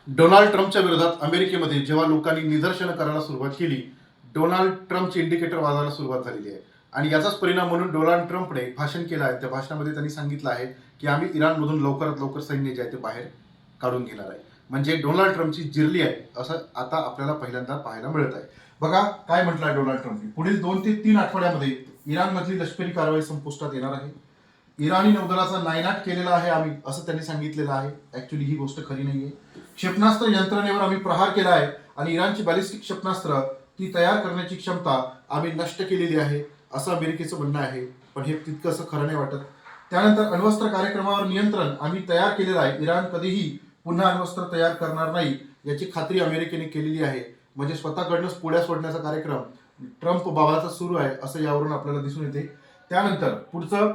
Donald ट्रम्पच्या विरोधात अमेरिकेमध्ये जेव्हा लोकांनी निदर्शनं करायला सुरुवात केली, डोनाल्ड ट्रम्पचे इंडिकेटर वाजायला सुरुवात झालेली आहे. आणि याचाच परिणाम म्हणून डोनाल्ड ट्रम्पने भाषण केलं आहे. त्या भाषणामध्ये त्यांनी सांगितलं आहे की आम्ही इराणमधून लवकरात लवकर सैन्य जे आहे ते बाहेर काढून घेणार आहे. म्हणजे डोनाल्ड ट्रम्पची जिरली आहे असं आता आपल्याला पहिल्यांदा पाहायला मिळत आहे. बघा काय म्हटलं आहे डोनाल्ड ट्रम्पने, पुढील 2 ते 3 आठवड्यामध्ये इराणमधली लष्करी कारवाई संपुष्टात येणार आहे. इराणी नौदलाचा नायनाट केलेला आहे आम्ही, असं त्यांनी सांगितलेलं आहे. ऍक्च्युली ही गोष्ट खरी नाहीये. क्षेपणास्त्र यंत्रणेवर आम्ही प्रहार केला आहे आणि इराणची बॅलिस्टिक क्षेपणास्त्र ती तयार करण्याची क्षमता आम्ही नष्ट केलेली आहे असं अमेरिकेचं म्हणणं आहे. पण हे तितकंसं खरं नाही वाटत. त्यानंतर अण्वस्त्र कार्यक्रमावर नियंत्रण आम्ही तयार केलेलं आहे. इराण कधीही पुन्हा अण्वस्त्र तयार करणार नाही याची खात्री अमेरिकेने केलेली आहे. म्हणजे स्वतःकडनंच पुढ्या सोडण्याचा कार्यक्रम ट्रम्प बाबाचा सुरू आहे असं यावरून आपल्याला दिसून येते. त्यानंतर पुढचं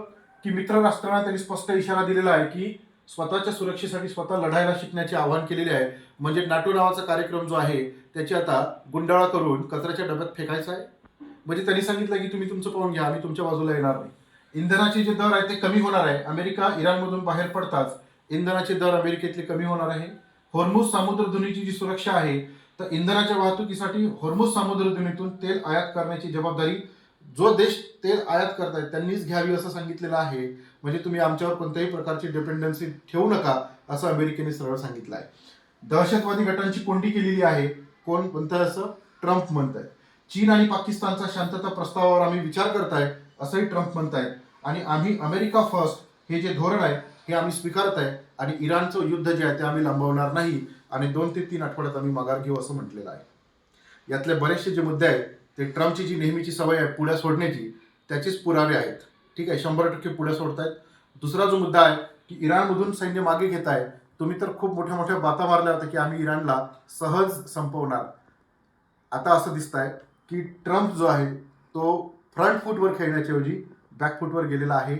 की मित्र राष्ट्रांना त्यांनी स्पष्ट इशारा दिलेला आहे की स्वतःच्या सुरक्षेसाठी स्वतः लढायला शिकण्याचे आवाहन केलेले आहे. म्हणजे नाटो नावाचा कार्यक्रम जो आहे त्याची आता गुंडाळा करून कचऱ्याच्या डब्यात फेकायचा आहे. म्हणजे त्यांनी सांगितलं की तुम्ही तुमचं पाहून घ्या, आम्ही तुमच्या बाजूला येणार नाही. इंधनाचे जे दर आहे ते कमी होणार आहे. अमेरिका इराणमधून बाहेर पडताच इंधनाचे दर अमेरिकेतले कमी होणार आहे. हॉर्मुझ सामुद्रधुनीची जी सुरक्षा आहे, तर इंधनाच्या वाहतुकीसाठी हॉर्मुझ सामुद्रधुनीतून तेल आयात करण्याची जबाबदारी जो देश तेल आयात करतायत त्यांनीच घ्यावी असं सांगितलेलं आहे. म्हणजे तुम्ही आमच्यावर कोणत्याही प्रकारची डिपेंडन्सी ठेवू नका असं अमेरिकेने सरळ सांगितलं आहे. दहशतवादी गटांची कोंडी केलेली आहे. कोण म्हणतंय असं? ट्रम्प म्हणताय. चीन आणि पाकिस्तानचा शांतता प्रस्तावावर आम्ही विचार करताय असंही ट्रम्प म्हणतायत. आणि आम्ही अमेरिका फर्स्ट हे जे धोरण आहे हे आम्ही स्वीकारत आहे आणि इराणचं युद्ध जे आहे ते आम्ही लांबवणार नाही आणि 2 ते 3 आठवड्यात आम्ही माघार घेऊ असं म्हटलेलं आहे. यातले बरेचसे जे मुद्दे आहेत ते ट्रम्पची जी नेहमीची सवय आहे पुढे सोडण्याची त्याचेच पुरावे आहेत. ठीक आहे, 100% पुढे सोडतायत. दुसरा जो मुद्दा आहे की इराणमधून सैन्य मागे घेत आहे. तुम्ही तर खूप मोठ्या मोठ्या बाता मारल्या होत्या की आम्ही इराणला सहज संपवणार. आता असं दिसत आहे की ट्रम्प जो आहे तो फ्रंट फूटवर खेळण्याच्या ऐवजी बॅक फूटवर गेलेला आहे.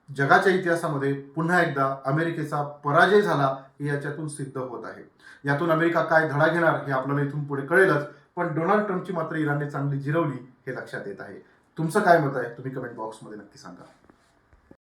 जगाच्या इतिहासामध्ये पुन्हा एकदा अमेरिकेचा पराजय झाला हे याच्यातून सिद्ध होत आहे. यातून अमेरिका काय धडा घेणार हे आपल्याला इथून पुढे कळेलच. पण डोनाल्ड ट्रम्पची मात्र इराणने चांगली जिरवली हे लक्षात येत आहे. तुमचं काय मत आहे तुम्ही कमेंट बॉक्समध्ये नक्की सांगा.